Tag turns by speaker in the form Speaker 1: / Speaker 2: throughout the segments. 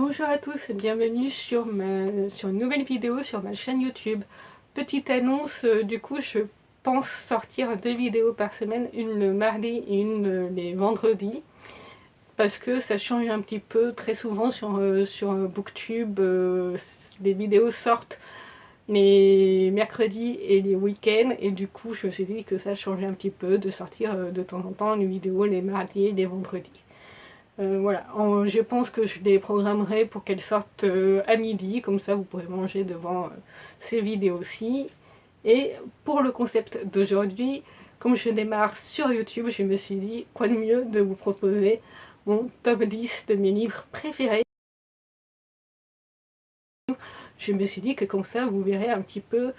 Speaker 1: Bonjour à tous et bienvenue sur une nouvelle vidéo sur ma chaîne YouTube. Petite annonce, du coup je pense sortir 2 vidéos par semaine, une le mardi et une les vendredis. Parce que ça change un petit peu, très souvent sur Booktube, les vidéos sortent les mercredis et les week-ends. Et du coup je me suis dit que ça changeait un petit peu de sortir de temps en temps une vidéo les mardis et les vendredis. Voilà, je pense que je les programmerai pour qu'elles sortent à midi, comme ça vous pourrez manger devant ces vidéos-ci. Et pour le concept d'aujourd'hui, comme je démarre sur YouTube, je me suis dit quoi de mieux de vous proposer mon top 10 de mes livres préférés. Je me suis dit que comme ça vous verrez un petit peu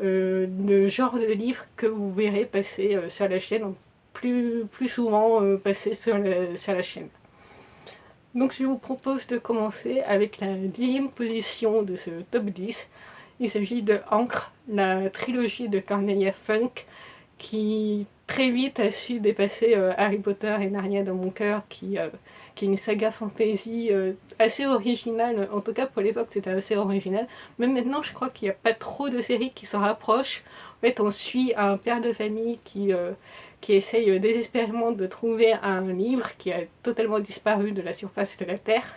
Speaker 1: le genre de livre que vous verrez passer sur la chaîne, plus souvent passer sur la chaîne. Donc je vous propose de commencer avec la 10e position de ce top 10. Il s'agit de Ancre, la trilogie de Cornelia Funk, qui très vite a su dépasser Harry Potter et Narnia dans mon cœur, qui est une saga fantasy assez originale. En tout cas pour l'époque c'était assez original. Même maintenant je crois qu'il n'y a pas trop de séries qui s'en rapprochent. En fait on suit un père de famille qui essaye désespérément de trouver un livre qui a totalement disparu de la surface de la Terre,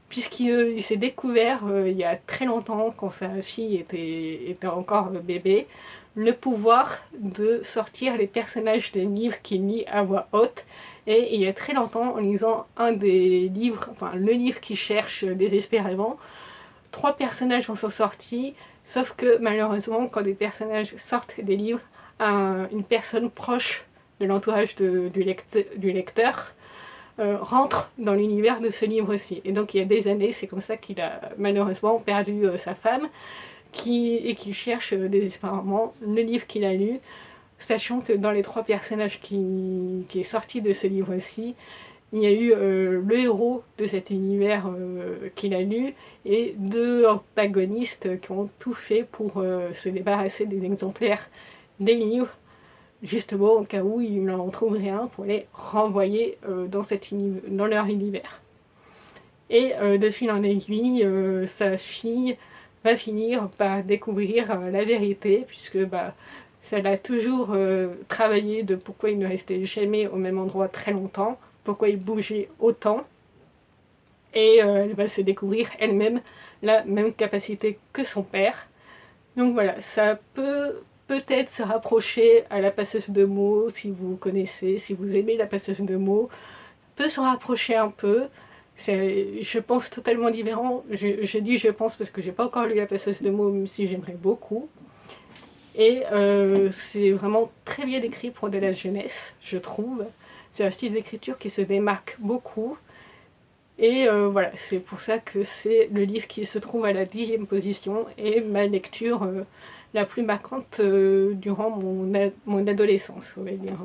Speaker 1: puisqu'il s'est découvert il y a très longtemps, quand sa fille était encore bébé, le pouvoir de sortir les personnages des livres qu'il lit à voix haute. Et il y a très longtemps, en lisant un des livres, enfin le livre qu'il cherche désespérément, 3 personnages en sont sortis, sauf que malheureusement, quand des personnages sortent des livres, une personne proche de l'entourage du lecteur rentre dans l'univers de ce livre-ci. Et donc il y a des années, c'est comme ça qu'il a malheureusement perdu sa femme, et qu'il cherche désespérément le livre qu'il a lu, sachant que dans les 3 personnages qui est sorti de ce livre-ci, il y a eu le héros de cet univers qu'il a lu et 2 antagonistes qui ont tout fait pour se débarrasser des exemplaires des livres, justement au cas où ils n'en trouveraient un pour les renvoyer dans leur univers. Et de fil en aiguille, sa fille va finir par découvrir la vérité, puisque ça l'a toujours travaillé de pourquoi il ne restait jamais au même endroit très longtemps, pourquoi il bougeait autant, et elle va se découvrir elle-même la même capacité que son père. Donc voilà, ça peut-être se rapprocher à La Passeuse de mots, si vous connaissez, si vous aimez La Passeuse de mots, peut se rapprocher un peu. C'est, je pense, totalement différent. Je dis je pense parce que j'ai pas encore lu La Passeuse de mots, même si j'aimerais beaucoup. Et c'est vraiment très bien écrit pour de la jeunesse, je trouve. C'est un style d'écriture qui se démarque beaucoup. Et voilà, c'est pour ça que c'est le livre qui se trouve à la 10e position et ma lecture la plus marquante durant mon adolescence, on va dire,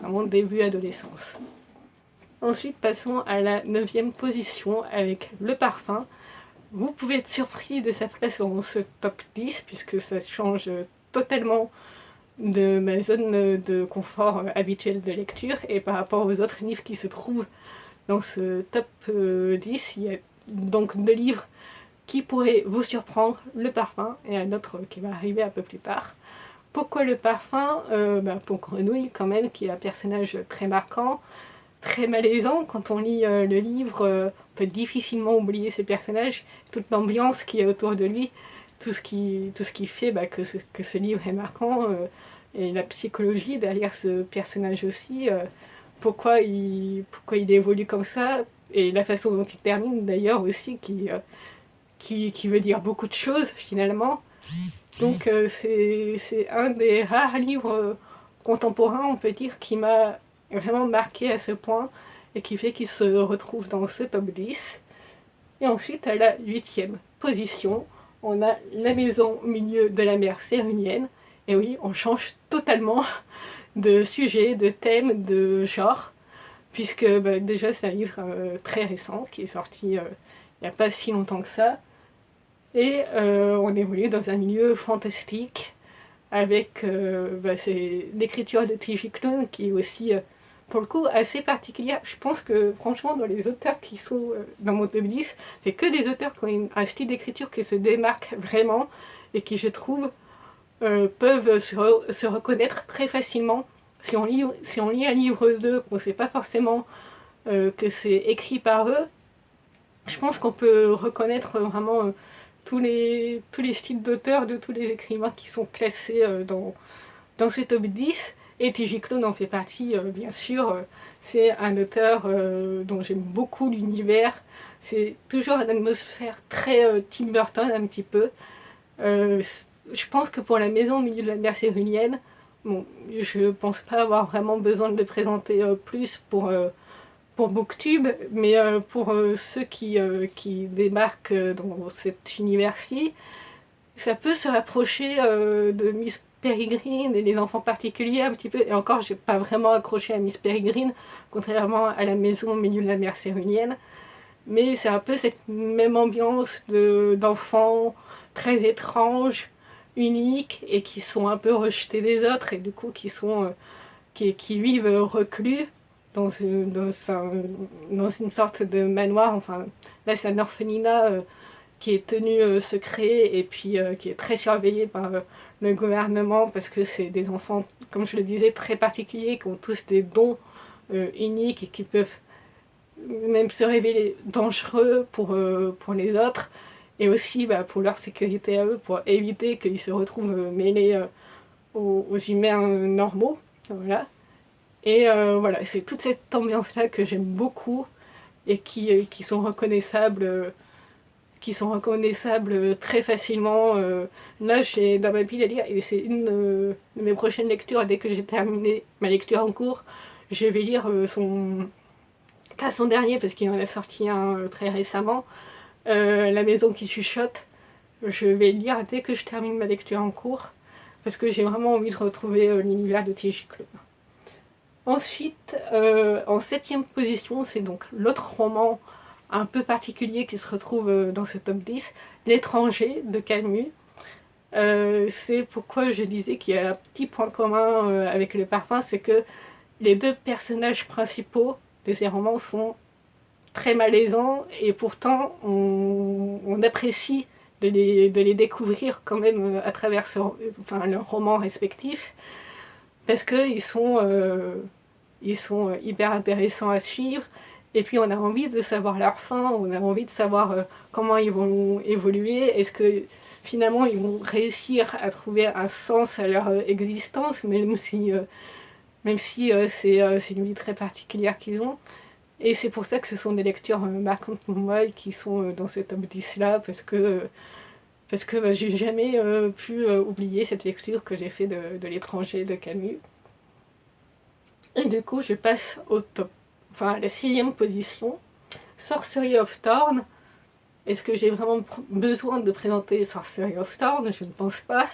Speaker 1: mon début adolescence. Ensuite, passons à la 9e position avec Le Parfum. Vous pouvez être surpris de sa place dans ce top 10 puisque ça change totalement de ma zone de confort habituelle de lecture, et par rapport aux autres livres qui se trouvent dans ce top 10, il y a donc 2 livres qui pourraient vous surprendre, Le Parfum et un autre qui va arriver un peu plus tard. Pourquoi Le Parfum pour Grenouille quand même, qui est un personnage très marquant, très malaisant. Quand on lit le livre, on peut difficilement oublier ce personnage, toute l'ambiance qu'il y a autour de lui, tout ce qui fait que ce livre est marquant, et la psychologie derrière ce personnage aussi, pourquoi il évolue comme ça, et la façon dont il termine d'ailleurs aussi, qui veut dire beaucoup de choses finalement. Donc c'est un des rares livres contemporains, on peut dire, qui m'a vraiment marqué à ce point et qui fait qu'il se retrouve dans ce top 10. Et ensuite, à la 8e position, on a La Maison au milieu de la mer sérunienne. Et oui, on change totalement de sujet, de thème, de genre, puisque déjà c'est un livre très récent qui est sorti il n'y a pas si longtemps que ça. Et on évolue dans un milieu fantastique avec c'est l'écriture de T.J. Klune qui est aussi pour le coup assez particulière. Je pense que franchement dans les auteurs qui sont dans mon top 10, c'est que des auteurs qui ont un style d'écriture qui se démarque vraiment et qui je trouve peuvent se reconnaître très facilement. Si on lit un livre d'eux, qu'on ne sait pas forcément que c'est écrit par eux, je pense qu'on peut reconnaître vraiment tous les styles d'auteurs de tous les écrivains qui sont classés dans ce top 10. Et T.J. Klune en fait partie, bien sûr. C'est un auteur dont j'aime beaucoup l'univers. C'est toujours une atmosphère très Tim Burton, un petit peu. Je pense que pour La Maison au milieu de la mer cérulienne, bon, je pense pas avoir vraiment besoin de le présenter plus pour Booktube, mais pour ceux qui débarquent dans cet univers-ci, ça peut se rapprocher de Miss Peregrine et les enfants particuliers un petit peu. Et encore, j'ai pas vraiment accroché à Miss Peregrine, contrairement à La Maison au milieu de la mer cérulienne. Mais c'est un peu cette même ambiance d'enfants très étranges, uniques, et qui sont un peu rejetés des autres, et du coup qui vivent reclus dans une sorte de manoir. Enfin, là c'est un orphelinat qui est tenu secret et puis qui est très surveillé par le gouvernement parce que c'est des enfants, comme je le disais, très particuliers, qui ont tous des dons uniques et qui peuvent même se révéler dangereux pour les autres et aussi pour leur sécurité à eux, pour éviter qu'ils se retrouvent mêlés aux humains normaux. Voilà. Et voilà, c'est toute cette ambiance-là que j'aime beaucoup et qui sont reconnaissables très facilement. Là, j'ai dans ma pile à lire, et c'est une de mes prochaines lectures. Dès que j'ai terminé ma lecture en cours, je vais lire pas son dernier, parce qu'il en a sorti un très récemment, La Maison qui chuchote. Je vais le lire dès que je termine ma lecture en cours, parce que j'ai vraiment envie de retrouver l'univers de T.J. Klune. Ensuite, en 7ème position, c'est donc l'autre roman un peu particulier qui se retrouve dans ce top 10, L'étranger de Camus. C'est pourquoi je disais qu'il y a un petit point commun avec Le Parfum, c'est que les deux personnages principaux de ces romans sont très malaisants et pourtant on apprécie de les découvrir quand même à travers leurs romans respectifs, parce qu'ils sont hyper intéressants à suivre, et puis on a envie de savoir leur fin, on a envie de savoir comment ils vont évoluer, est-ce que finalement ils vont réussir à trouver un sens à leur existence, même si c'est une vie très particulière qu'ils ont. Et c'est pour ça que ce sont des lectures marquantes pour moi et qui sont dans ce top 10 là, parce que j'ai jamais pu oublier cette lecture que j'ai fait de L'étranger de Camus. Et du coup, je passe à la 6ème position, Sorcery of Thorn. Est-ce que j'ai vraiment besoin de présenter Sorcery of Thorn? Je ne pense pas.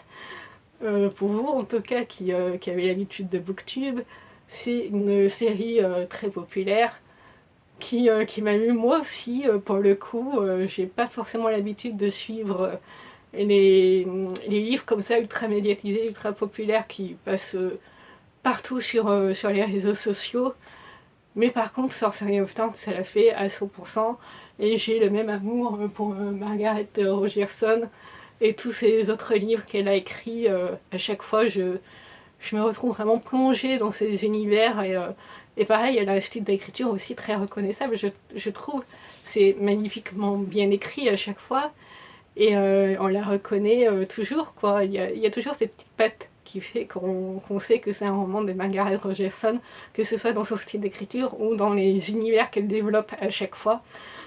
Speaker 1: Pour vous, en tout cas, qui avez l'habitude de Booktube, c'est une série très populaire qui m'a émue moi aussi, pour le coup. J'ai pas forcément l'habitude de suivre les livres comme ça, ultra médiatisés, ultra populaires, qui passent partout sur les réseaux sociaux. Mais par contre, Sorcery of Thorn, ça l'a fait à 100%. Et j'ai le même amour pour Margaret Rogerson et tous ces autres livres qu'elle a écrits. À chaque fois, je me retrouve vraiment plongée dans ces univers. Et pareil, elle a un style d'écriture aussi très reconnaissable. Je trouve c'est magnifiquement bien écrit à chaque fois. Et on la reconnaît toujours, quoi. Il y a toujours ces petites pattes qui fait qu'on sait que c'est un roman de Margaret Rogerson, que ce soit dans son style d'écriture ou dans les univers qu'elle développe à chaque fois.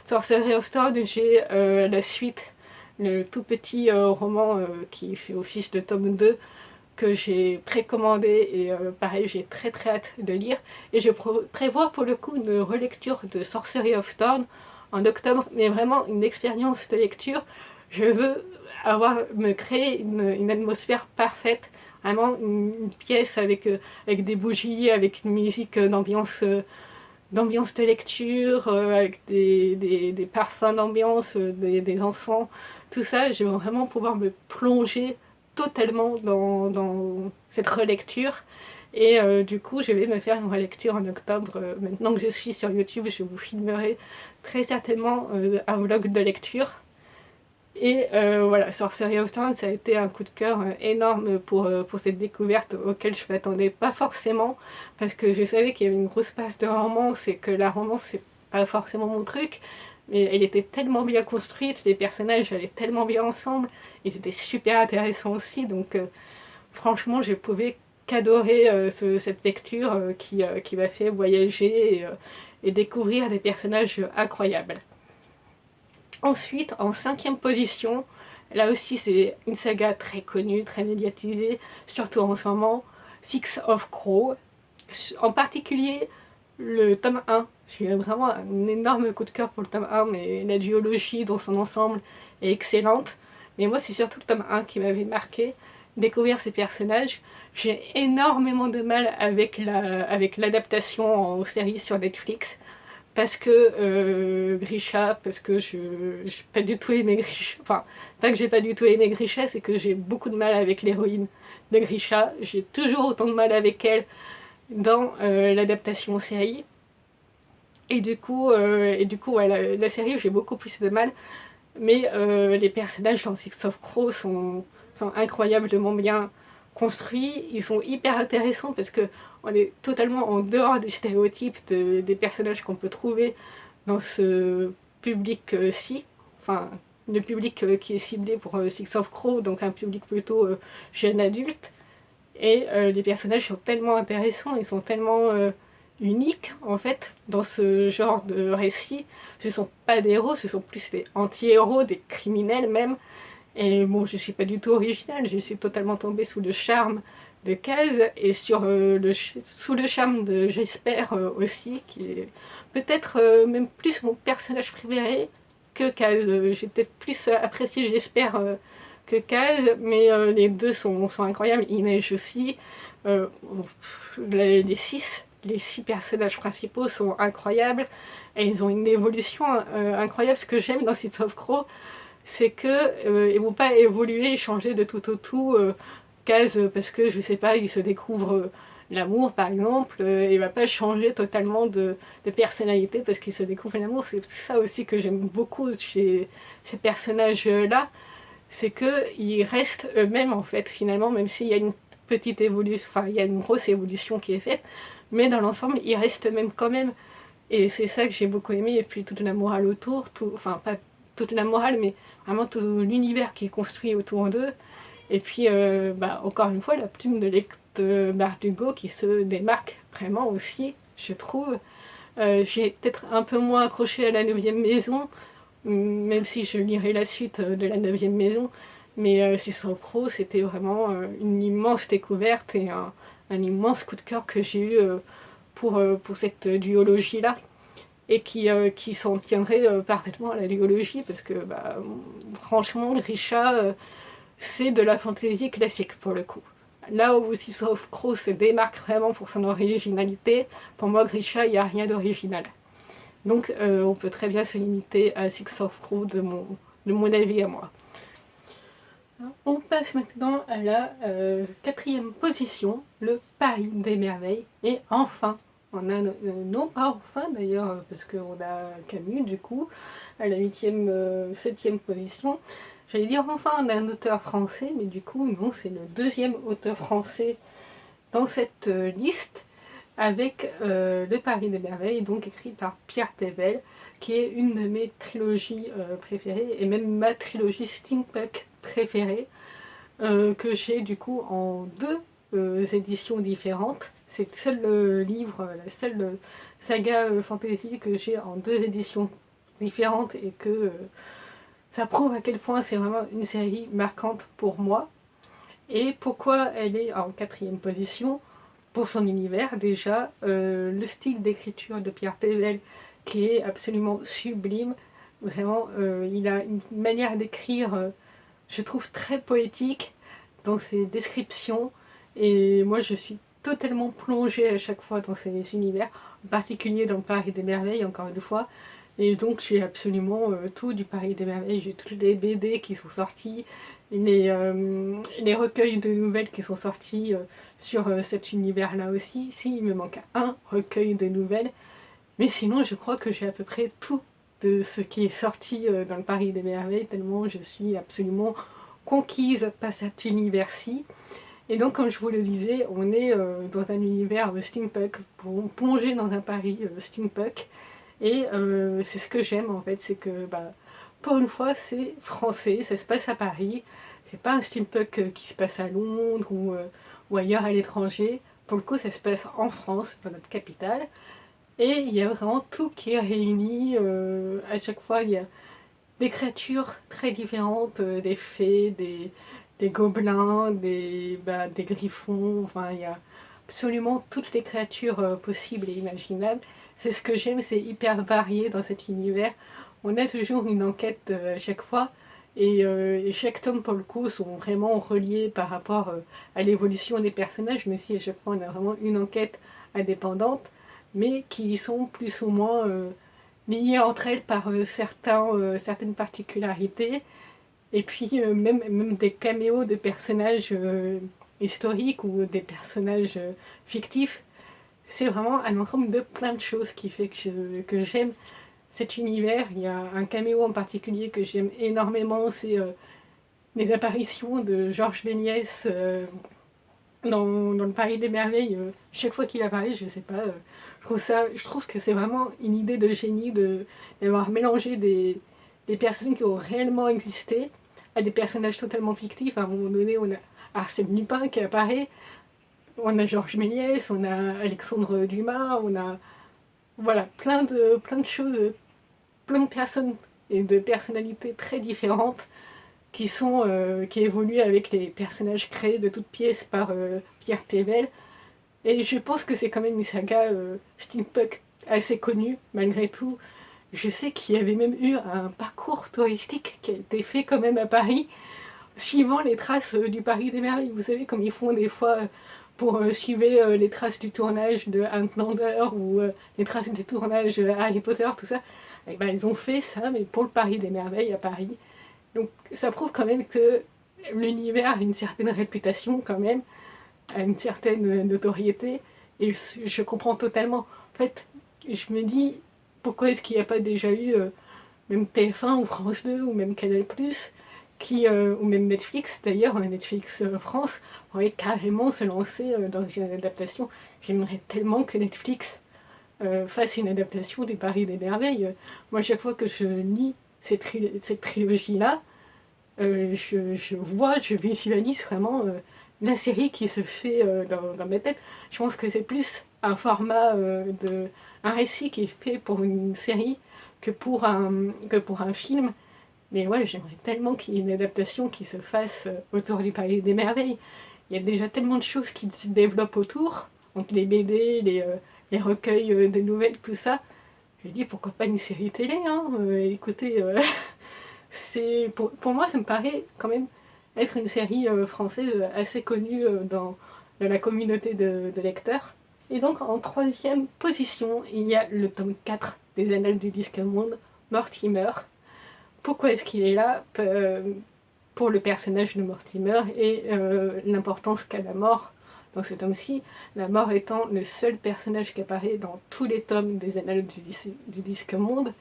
Speaker 1: Sorcery of Thorn, j'ai la suite, le tout petit roman qui fait office de tome 2, que j'ai précommandé, et pareil, j'ai très très hâte de lire. Et je prévois pour le coup une relecture de Sorcery of Thorn en octobre, mais vraiment une expérience de lecture. Je veux me créer une atmosphère parfaite, vraiment une pièce avec des bougies, avec une musique d'ambiance de lecture, avec des parfums d'ambiance, des encens, tout ça. Je veux vraiment pouvoir me plonger totalement dans cette relecture. Et du coup, je vais me faire une relecture en octobre. Maintenant que je suis sur YouTube, je vous filmerai très certainement un vlog de lecture. Et voilà, Sorcery of Thorns, ça a été un coup de cœur énorme pour cette découverte auquel je ne m'attendais pas forcément, parce que je savais qu'il y avait une grosse passe de romance et que la romance c'est pas forcément mon truc, mais elle était tellement bien construite, les personnages allaient tellement bien ensemble, ils étaient super intéressants aussi, donc franchement je pouvais qu'adorer cette lecture qui m'a fait voyager et découvrir des personnages incroyables. Ensuite, en 5e position, là aussi c'est une saga très connue, très médiatisée, surtout en ce moment, Six of Crows. En particulier le tome 1, j'ai vraiment un énorme coup de cœur pour le tome 1, mais la duologie dans son ensemble est excellente. Mais moi c'est surtout le tome 1 qui m'avait marqué, découvrir ces personnages. J'ai énormément de mal avec l'adaptation en série sur Netflix, parce que Grisha, parce que j'ai pas du tout aimé Grisha, enfin, pas que j'ai pas du tout aimé Grisha, c'est que j'ai beaucoup de mal avec l'héroïne de Grisha, j'ai toujours autant de mal avec elle dans l'adaptation en série, et du coup ouais, la série j'ai beaucoup plus de mal, mais les personnages dans Six of Crows sont incroyablement bien construits, ils sont hyper intéressants parce que on est totalement en dehors des stéréotypes des personnages qu'on peut trouver dans ce public-ci, enfin le public qui est ciblé pour Six of Crows, donc un public plutôt jeune adulte, et les personnages sont tellement intéressants, ils sont tellement uniques en fait dans ce genre de récit. Ce sont pas des héros, ce sont plus des anti-héros, des criminels même. Et bon, je suis pas du tout originale, je suis totalement tombée sous le charme de Kaz et sous le charme de Jesper aussi, qui est peut-être même plus mon personnage préféré que Kaz. J'ai peut-être plus apprécié Jesper que Kaz, mais les deux sont incroyables. Inej aussi. Euh, les six personnages principaux sont incroyables et ils ont une évolution incroyable. Ce que j'aime dans Six of Crows, c'est que ils vont pas évoluer et changer de tout au tout. Kaz, parce que je sais pas, il se découvre l'amour par exemple, il va pas changer totalement de personnalité parce qu'il se découvre l'amour. C'est ça aussi que j'aime beaucoup chez ces personnages là, c'est qu'ils restent eux-mêmes en fait finalement, même s'il y a une petite évolution, enfin il y a une grosse évolution qui est faite, mais dans l'ensemble ils restent eux-mêmes quand même, et c'est ça que j'ai beaucoup aimé. Et puis toute la morale autour, enfin pas toute la morale mais vraiment tout l'univers qui est construit autour d'eux, et puis encore une fois la plume de Bardugo qui se démarque vraiment aussi, je trouve. J'ai peut-être un peu moins accroché à la 9e maison, même si je lirai la suite de la 9e maison, mais Six of Crows c'était vraiment une immense découverte et un immense coup de cœur que j'ai eu pour cette duologie là, et qui s'en tiendrait parfaitement à la duologie, parce que franchement Grisha c'est de la fantasy classique pour le coup. Là où Six of Crows se démarque vraiment pour son originalité, pour moi Grisha il n'y a rien d'original. Donc on peut très bien se limiter à Six of Crows de mon avis à moi. On passe maintenant à la 4e position, le Paris des merveilles. Et enfin, on a non pas enfin d'ailleurs, parce qu'on a Camus du coup, à la 8e, 7e position. J'allais dire enfin on a un auteur français, mais du coup non, c'est le 2e auteur français dans cette liste, avec Le Paris des merveilles, donc écrit par Pierre Pével, qui est une de mes trilogies préférées, et même ma trilogie steampunk préférée, que j'ai du coup en 2 éditions différentes. C'est le seul livre, la seule saga fantasy que j'ai en 2 éditions différentes, et que ça prouve à quel point c'est vraiment une série marquante pour moi. Et pourquoi elle est en 4e position? Pour son univers déjà, le style d'écriture de Pierre Pével qui est absolument sublime, vraiment il a une manière d'écrire je trouve très poétique dans ses descriptions, et moi je suis totalement plongée à chaque fois dans ces univers, en particulier dans Paris des merveilles encore une fois. Et donc j'ai absolument tout du Paris des Merveilles, j'ai toutes les BD qui sont sorties, les recueils de nouvelles qui sont sortis sur cet univers-là aussi. Si, il me manque un recueil de nouvelles, mais sinon je crois que j'ai à peu près tout de ce qui est sorti dans le Paris des Merveilles, tellement je suis absolument conquise par cet univers-ci. Et donc, comme je vous le disais, on est dans un univers steampunk, plongé dans un Paris steampunk. Et c'est ce que j'aime en fait, c'est que bah, pour une fois c'est français, ça se passe à Paris. C'est pas un steampunk qui se passe à Londres ou ailleurs à l'étranger. Pour le coup, ça se passe en France, dans notre capitale. Et il y a vraiment tout qui est réuni. À chaque fois, il y a des créatures très différentes, des fées, des gobelins, des griffons, enfin il y a absolument toutes les créatures possibles et imaginables. C'est ce que j'aime, c'est hyper varié dans cet univers. On a toujours une enquête à chaque fois, et chaque tome pour le coup sont vraiment reliés par rapport à l'évolution des personnages, mais si à chaque fois on a vraiment une enquête indépendante, mais qui sont plus ou moins liées entre elles par certaines particularités, et puis même des caméos de personnages historiques ou des personnages fictifs. C'est vraiment un ensemble de plein de choses qui fait que j'aime cet univers. Il y a un caméo en particulier que j'aime énormément, c'est les apparitions de Georges Méliès dans le Paris des Merveilles. Chaque fois qu'il apparaît, je sais pas, je trouve que c'est vraiment une idée de génie d'avoir mélangé des personnes qui ont réellement existé à des personnages totalement fictifs. À un moment donné, on a Arsène Lupin qui apparaît, on a Georges Méliès, on a Alexandre Dumas, on a voilà, plein de choses, plein de personnes et de personnalités très différentes qui évoluent avec les personnages créés de toutes pièces par Pierre Pével. Et je pense que c'est quand même une saga steampunk assez connue, malgré tout. Je sais qu'il y avait même eu un parcours touristique qui a été fait quand même à Paris, suivant les traces du Paris des Merveilles. Vous savez, comme ils font des fois pour suivre les traces du tournage de Outlander ou les traces des tournages Harry Potter, tout ça. Et ben, ils ont fait ça, mais pour le Paris des Merveilles à Paris. Donc ça prouve quand même que l'univers a une certaine réputation quand même, a une certaine notoriété, et je comprends totalement. En fait, je me dis, pourquoi est-ce qu'il n'y a pas déjà eu même TF1 ou France 2 ou même Canal+, ou même Netflix d'ailleurs, Netflix France, pourrait carrément se lancer dans une adaptation. J'aimerais tellement que Netflix fasse une adaptation du Paris des Merveilles. Moi, chaque fois que je lis cette trilogie-là, je visualise vraiment la série qui se fait dans ma tête. Je pense que c'est plus un format un récit qui est fait pour une série que pour un film. Mais ouais, j'aimerais tellement qu'il y ait une adaptation qui se fasse autour du Palais des Merveilles. Il y a déjà tellement de choses qui se développent autour, donc les BD, les recueils de nouvelles, tout ça. Je dis pourquoi pas une série télé, hein. Écoutez, pour moi, ça me paraît quand même être une série française assez connue dans la communauté de lecteurs. Et donc en troisième position, il y a le tome 4 des Annales du Disque Monde, Mortimer. Pourquoi est-ce qu'il est là? Pour le personnage de Mortimer et l'importance qu'a la mort dans ce tome-ci, la mort étant le seul personnage qui apparaît dans tous les tomes des Annales du Disque Monde.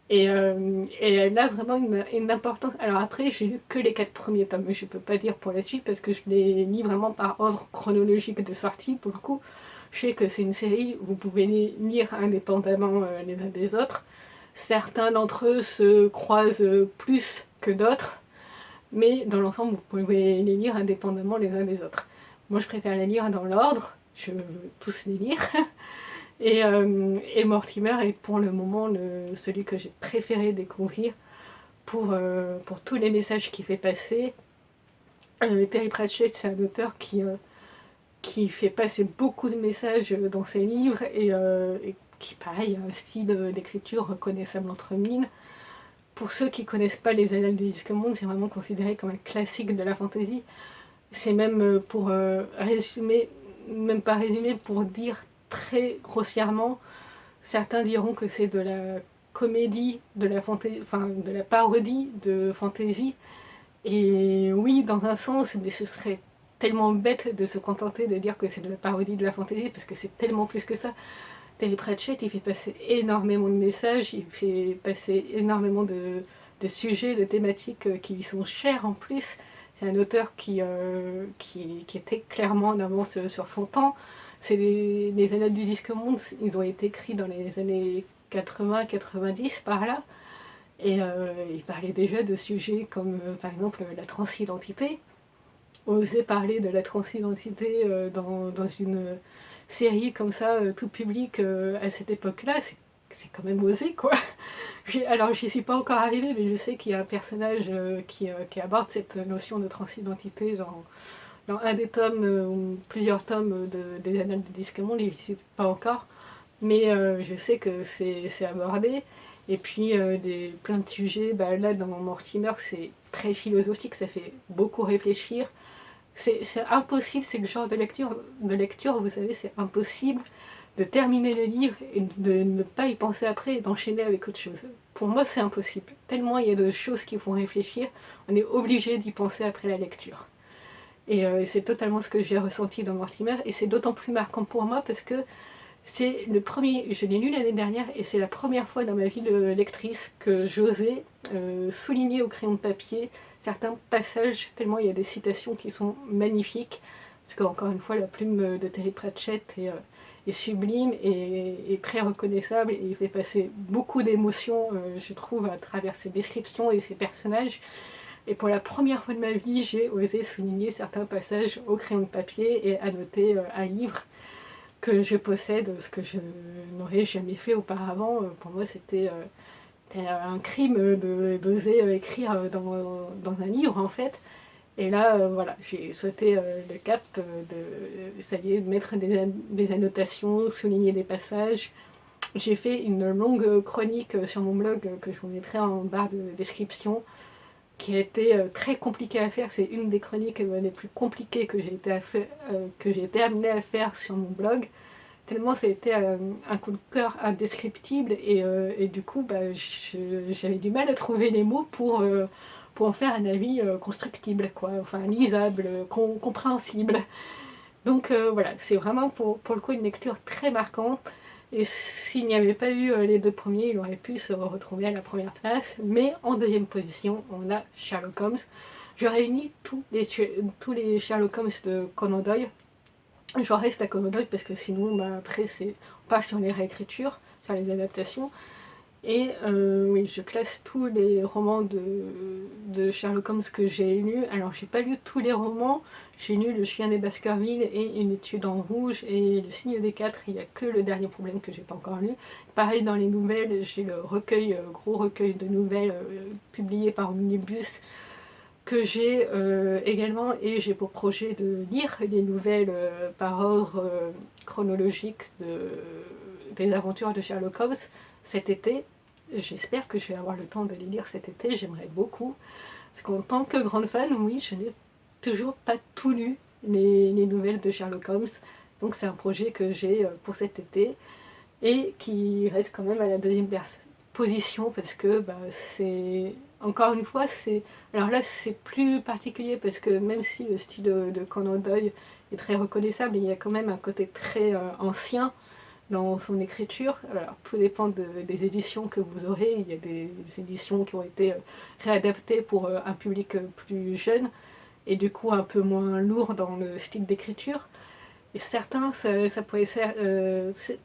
Speaker 1: Et elle a vraiment une importance. Alors après, j'ai lu que les 4 premiers tomes, mais je peux pas dire pour la suite parce que je les lis vraiment par ordre chronologique de sortie. Pour le coup, je sais que c'est une série, vous pouvez les lire indépendamment les uns des autres. Certains d'entre eux se croisent plus que d'autres, mais dans l'ensemble, vous pouvez les lire indépendamment les uns des autres. Moi, je préfère les lire dans l'ordre, je veux tous les lire. Et Mortimer est pour le moment celui que j'ai préféré découvrir pour tous les messages qu'il fait passer. Terry Pratchett, c'est un auteur qui fait passer beaucoup de messages dans ses livres et qui, pareil, a un style d'écriture reconnaissable entre mille. Pour ceux qui ne connaissent pas les Annales du Disque Monde, c'est vraiment considéré comme un classique de la fantasy. C'est même pour résumer, même pas résumer, pour dire très grossièrement, certains diront que c'est de la comédie, de la parodie de fantasy. Et oui, dans un sens, mais ce serait tellement bête de se contenter de dire que c'est de la parodie de la fantasy, parce que c'est tellement plus que ça. Terry Pratchett, il fait passer énormément de messages, il fait passer énormément de sujets, de thématiques qui lui sont chers en plus. C'est un auteur qui était clairement en avance sur son temps. C'est les Annales du Disque Monde, ils ont été écrits dans les années 80-90 par là. Et il parlait déjà de sujets comme par exemple la transidentité. Oser parler de la transidentité dans une série comme ça, tout public à cette époque-là, c'est quand même osé quoi. Alors j'y suis pas encore arrivée, mais je sais qu'il y a un personnage qui aborde cette notion de transidentité dans un des tomes ou plusieurs tomes des Annales du Disque Monde, j'y suis pas encore, mais je sais que c'est abordé. Et puis plein de sujets, bah, là dans Mortimer c'est très philosophique, ça fait beaucoup réfléchir. C'est impossible, c'est le genre de lecture, vous savez, c'est impossible de terminer le livre et de ne pas y penser après et d'enchaîner avec autre chose. Pour moi, c'est impossible. Tellement il y a de choses qui font réfléchir, on est obligé d'y penser après la lecture. Et c'est totalement ce que j'ai ressenti dans Mortimer, et c'est d'autant plus marquant pour moi parce que c'est le premier, je l'ai lu l'année dernière, et c'est la première fois dans ma vie de lectrice que j'osais souligner au crayon de papier certains passages, tellement il y a des citations qui sont magnifiques, parce qu'encore une fois, la plume de Terry Pratchett est sublime et très reconnaissable, et il fait passer beaucoup d'émotions, je trouve, à travers ses descriptions et ses personnages. Et pour la première fois de ma vie, j'ai osé souligner certains passages au crayon de papier et annoter un livre que je possède, ce que je n'aurais jamais fait auparavant. Pour moi, c'était un crime d'oser écrire dans un livre, en fait. Et là, voilà, j'ai sauté le cap ça y est, de mettre des annotations, souligner des passages. J'ai fait une longue chronique sur mon blog que je vous mettrai en barre de description, qui a été très compliquée à faire. C'est une des chroniques les plus compliquées que j'ai été amenée à faire sur mon blog. Tellement ça a été un coup de cœur indescriptible, et du coup bah, j'avais du mal à trouver les mots pour en faire un avis constructible, quoi, enfin lisable, compréhensible. Donc voilà, c'est vraiment pour le coup une lecture très marquante, et s'il n'y avait pas eu les deux premiers, il aurait pu se retrouver à la première place, mais en deuxième position, on a Sherlock Holmes. Je réunis tous les Sherlock Holmes de Conan Doyle. J'en reste à Conan Doyle parce que sinon, bah, après, on passe sur les réécritures, sur les adaptations. Et oui, je classe tous les romans de Sherlock Holmes que j'ai lus. Alors, j'ai pas lu tous les romans. J'ai lu Le Chien des Baskerville et Une étude en rouge et Le Signe des Quatre. Il n'y a que Le Dernier Problème que j'ai pas encore lu. Pareil dans les nouvelles, j'ai le gros recueil de nouvelles publié par Omnibus que j'ai également, et j'ai pour projet de lire les nouvelles par ordre chronologique des aventures de Sherlock Holmes cet été. J'espère que je vais avoir le temps de les lire cet été, j'aimerais beaucoup. Parce qu'en tant que grande fan, oui, je n'ai toujours pas tout lu, les nouvelles de Sherlock Holmes. Donc c'est un projet que j'ai pour cet été, et qui reste quand même à la deuxième position, parce que bah, c'est... Encore une fois, alors là c'est plus particulier parce que même si le style de Conan Doyle est très reconnaissable, il y a quand même un côté très ancien dans son écriture. Alors tout dépend des éditions que vous aurez. Il y a des éditions qui ont été réadaptées pour un public plus jeune et du coup un peu moins lourd dans le style d'écriture. Et certains, ça pourrait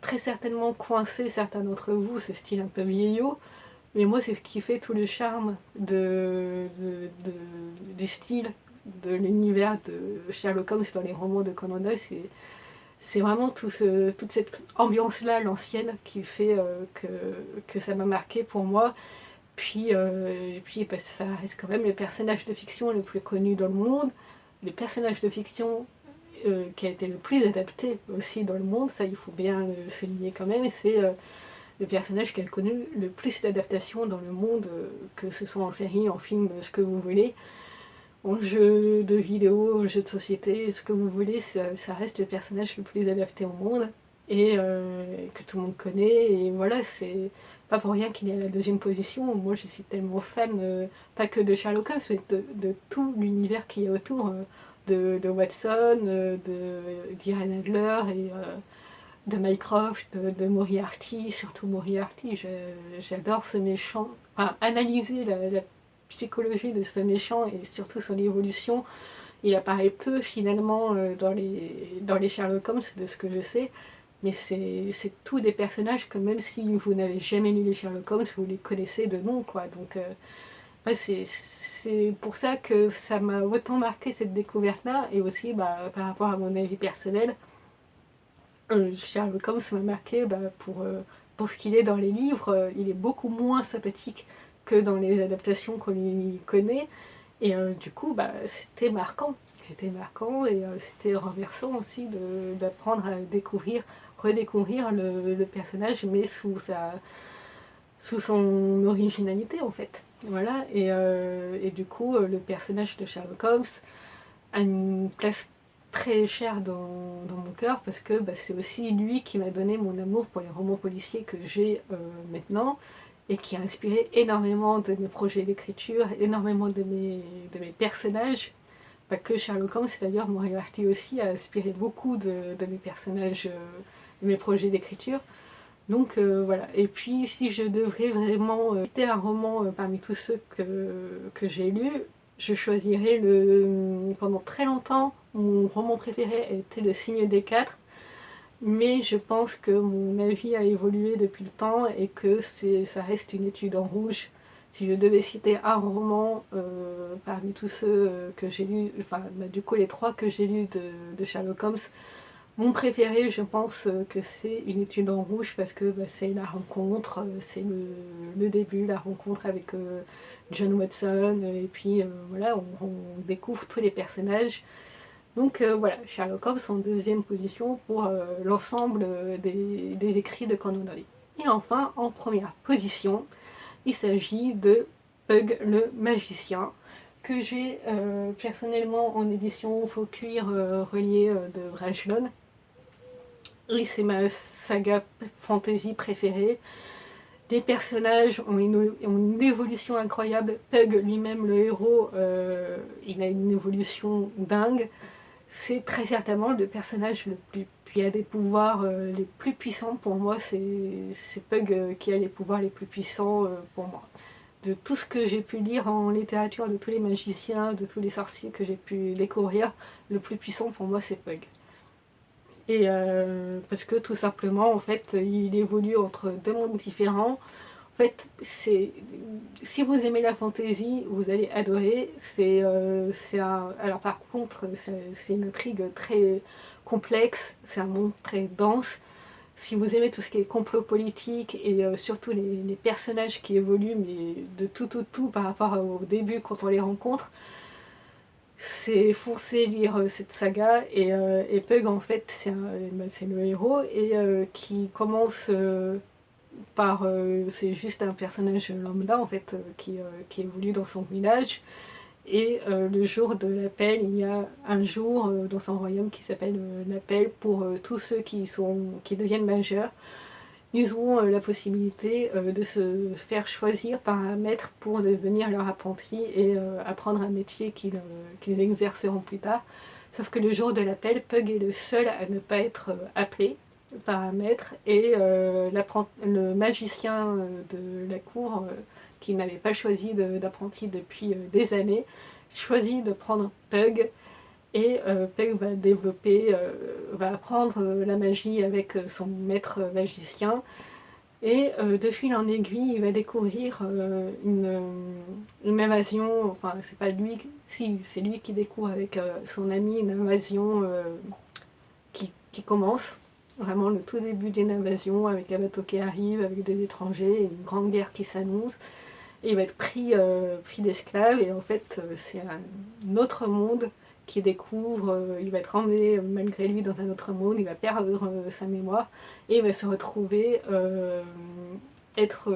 Speaker 1: très certainement coincer certains d'entre vous, ce style un peu vieillot. Mais moi, c'est ce qui fait tout le charme du style, de l'univers de Sherlock Holmes dans les romans de Conan Doyle. C'est vraiment toute cette ambiance-là, l'ancienne, qui fait que ça m'a marqué pour moi. Et puis parce que ça reste quand même le personnage de fiction le plus connu dans le monde, le personnage de fiction qui a été le plus adapté aussi dans le monde, ça il faut bien le souligner quand même, et c'est le personnage qui a connu le plus d'adaptations dans le monde, que ce soit en série, en film, ce que vous voulez, en jeu de vidéo, en jeu de société, ce que vous voulez, ça reste le personnage le plus adapté au monde. et que tout le monde connaît, et voilà, c'est pas pour rien qu'il est à la deuxième position. Moi je suis tellement fan, pas que de Sherlock Holmes, mais de tout l'univers qui est autour, de Watson, d'Irene Adler, et de Mycroft, de Moriarty, surtout Moriarty. J'adore ce méchant, enfin analyser la psychologie de ce méchant et surtout son évolution. Il apparaît peu finalement dans les Sherlock Holmes, de ce que je sais, mais c'est tous des personnages que même si vous n'avez jamais lu les Sherlock Holmes, vous les connaissez de nom, quoi. Donc ouais, c'est pour ça que ça m'a autant marqué cette découverte-là, et aussi par rapport à mon avis personnel, Sherlock Holmes m'a marqué pour ce qu'il est dans les livres. Il est beaucoup moins sympathique que dans les adaptations qu'on lui connaît, et du coup c'était marquant. C'était marquant, et c'était renversant aussi d'apprendre à redécouvrir le personnage, mais sous son originalité en fait. Voilà, et du coup, le personnage de Sherlock Holmes a une place très chère dans mon cœur, parce que c'est aussi lui qui m'a donné mon amour pour les romans policiers que j'ai maintenant, et qui a inspiré énormément de mes projets d'écriture, énormément de mes personnages. Pas que Sherlock Holmes, d'ailleurs Moriarty aussi a inspiré beaucoup de mes personnages, de mes projets d'écriture. Donc voilà, et puis si je devrais vraiment citer un roman parmi tous ceux que j'ai lus, je choisirais pendant très longtemps, mon roman préféré était Le Signe des Quatre, mais je pense que mon avis a évolué depuis le temps, et que ça reste une étude en rouge. Si je devais citer un roman parmi tous ceux que j'ai lus, enfin du coup les trois que j'ai lus de Sherlock Holmes, mon préféré, je pense que c'est Une étude en rouge, parce que c'est la rencontre, c'est le début, la rencontre avec John Watson, et puis voilà, on découvre tous les personnages. Donc voilà, Sherlock Holmes en deuxième position pour l'ensemble des écrits de Conan Doyle. Et enfin, en première position, il s'agit de Pug le magicien, que j'ai personnellement en édition faux cuir relié de Brajlon. Oui, c'est ma saga fantasy préférée. Les personnages ont une évolution incroyable. Pug lui-même, le héros, il a une évolution dingue. C'est très certainement le personnage le plus qui a des pouvoirs les plus puissants pour moi. C'est Pug qui a les pouvoirs les plus puissants pour moi. De tout ce que j'ai pu lire en littérature, de tous les magiciens, de tous les sorciers que j'ai pu découvrir, le plus puissant pour moi c'est Pug. Et parce que tout simplement, en fait, il évolue entre deux mondes différents. En fait, si vous aimez la fantasy, vous allez adorer. Alors par contre, c'est une intrigue très complexe, c'est un monde très dense. Si vous aimez tout ce qui est complot politique, et surtout les personnages qui évoluent, mais de tout par rapport au début quand on les rencontre, c'est foncé lire cette saga. Et Pug en fait c'est le héros, et qui commence c'est juste un personnage lambda en fait, qui évolue dans son village, et le jour de l'appel, il y a un jour dans son royaume qui s'appelle l'appel pour tous ceux qui deviennent majeurs. Ils auront la possibilité de se faire choisir par un maître pour devenir leur apprenti, et apprendre un métier qu'ils exerceront plus tard. Sauf que le jour de l'appel, Pug est le seul à ne pas être appelé par un maître, et le magicien de la cour, qui n'avait pas choisi d'apprenti depuis des années, choisit de prendre Pug. Et Peg va apprendre la magie avec son maître magicien. Et de fil en aiguille, il va découvrir une invasion, enfin c'est pas lui, si c'est lui qui découvre avec son ami une invasion qui commence, vraiment le tout début d'une invasion, avec un bateau qui arrive, avec des étrangers, une grande guerre qui s'annonce. Et il va être pris d'esclave, et en fait c'est un autre monde qu'il découvre. Il va être emmené malgré lui dans un autre monde, il va perdre sa mémoire, et il va se retrouver être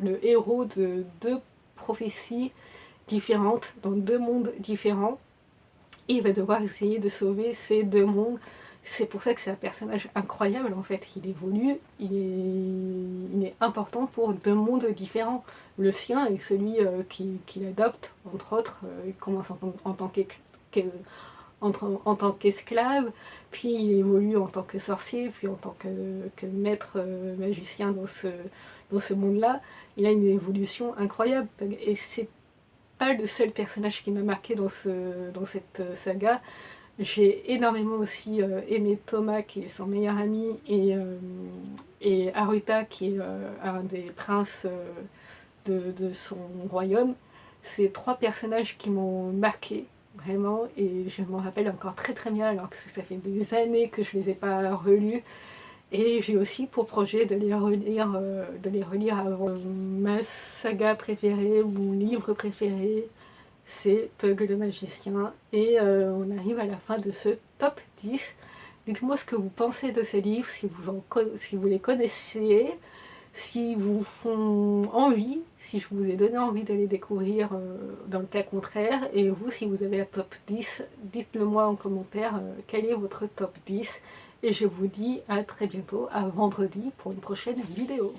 Speaker 1: le héros de deux prophéties différentes, dans deux mondes différents, et il va devoir essayer de sauver ces deux mondes C'est pour ça que c'est un personnage incroyable en fait, il évolue, il est important pour deux mondes différents. Le sien est celui qu'il adopte, entre autres, il commence en tant en tant qu'esclave, puis il évolue en tant que sorcier, puis en tant que maître magicien dans ce monde-là. Il a une évolution incroyable, et c'est pas le seul personnage qui m'a marqué dans cette saga. J'ai énormément aussi aimé Thomas, qui est son meilleur ami, et Haruta, qui est un des princes de son royaume. C'est trois personnages qui m'ont marqué, vraiment, et je m'en rappelle encore très très bien, alors que ça fait des années que je ne les ai pas relus. Et j'ai aussi pour projet de les relire avant. Ma saga préférée, mon livre préféré, c'est Pug le magicien. Et on arrive à la fin de ce top 10. Dites-moi ce que vous pensez de ces livres, si vous les connaissez, si vous font envie, si je vous ai donné envie de les découvrir dans le cas contraire. Et vous, si vous avez un top 10, dites-le moi en commentaire quel est votre top 10. Et je vous dis à très bientôt, à vendredi pour une prochaine vidéo.